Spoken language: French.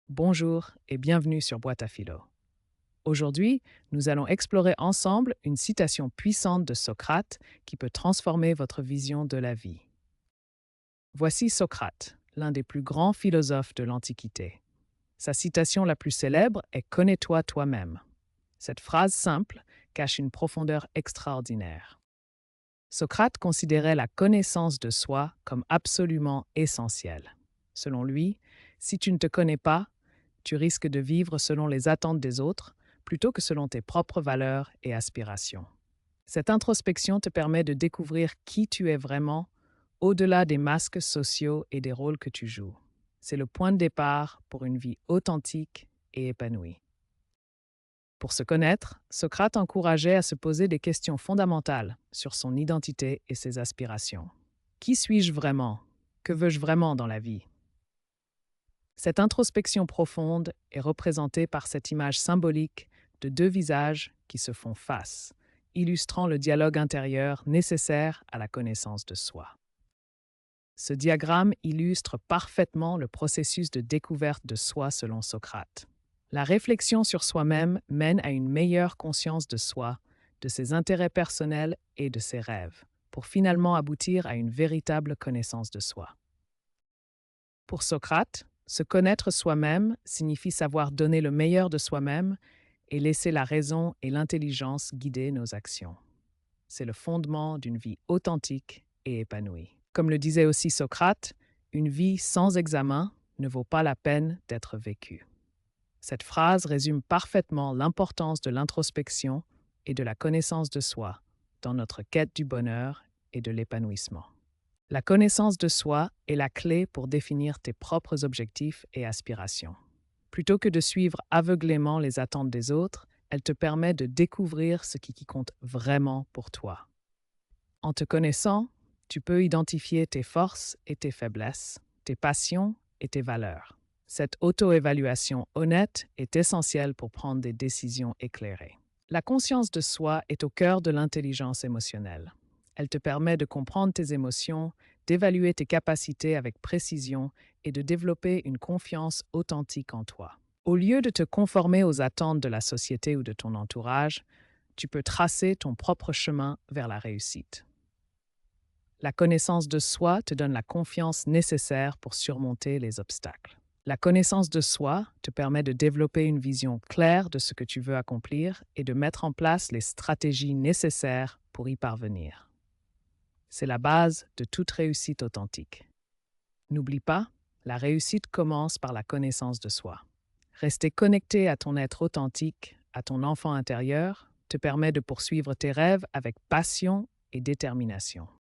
Bonjour et bienvenue sur Boîte à Philo. Aujourd'hui, nous allons explorer ensemble une citation puissante de Socrate qui peut transformer votre vision de la vie. Voici Socrate, l'un des plus grands philosophes de l'Antiquité. Sa citation la plus célèbre est Connais-toi toi-même. Cette phrase simple cache une profondeur extraordinaire. Socrate considérait la connaissance de soi comme absolument essentielle. Selon lui, si tu ne te connais pas, tu risques de vivre selon les attentes des autres plutôt que selon tes propres valeurs et aspirations. Cette introspection te permet de découvrir qui tu es vraiment au-delà des masques sociaux et des rôles que tu joues. C'est le point de départ pour une vie authentique et épanouie. Pour se connaître, Socrate encourageait à se poser des questions fondamentales sur son identité et ses aspirations. Qui suis-je vraiment? Que veux-je vraiment dans la vie? Cette introspection profonde est représentée par cette image symbolique de deux visages qui se font face, illustrant le dialogue intérieur nécessaire à la connaissance de soi. Ce diagramme illustre parfaitement le processus de découverte de soi selon Socrate. La réflexion sur soi-même mène à une meilleure conscience de soi, de ses intérêts personnels et de ses rêves, pour finalement aboutir à une véritable connaissance de soi. Pour Socrate, se connaître soi-même signifie savoir donner le meilleur de soi-même et laisser la raison et l'intelligence guider nos actions. C'est le fondement d'une vie authentique et épanouie. Comme le disait aussi Socrate, une vie sans examen ne vaut pas la peine d'être vécue. Cette phrase résume parfaitement l'importance de l'introspection et de la connaissance de soi dans notre quête du bonheur et de l'épanouissement. La connaissance de soi est la clé pour définir tes propres objectifs et aspirations. Plutôt que de suivre aveuglément les attentes des autres, elle te permet de découvrir ce qui compte vraiment pour toi. En te connaissant, tu peux identifier tes forces et tes faiblesses, tes passions et tes valeurs. Cette auto-évaluation honnête est essentielle pour prendre des décisions éclairées. La conscience de soi est au cœur de l'intelligence émotionnelle. Elle te permet de comprendre tes émotions, d'évaluer tes capacités avec précision et de développer une confiance authentique en toi. Au lieu de te conformer aux attentes de la société ou de ton entourage, tu peux tracer ton propre chemin vers la réussite. La connaissance de soi te donne la confiance nécessaire pour surmonter les obstacles. La connaissance de soi te permet de développer une vision claire de ce que tu veux accomplir et de mettre en place les stratégies nécessaires pour y parvenir. C'est la base de toute réussite authentique. N'oublie pas, la réussite commence par la connaissance de soi. Rester connecté à ton être authentique, à ton enfant intérieur, te permet de poursuivre tes rêves avec passion et détermination.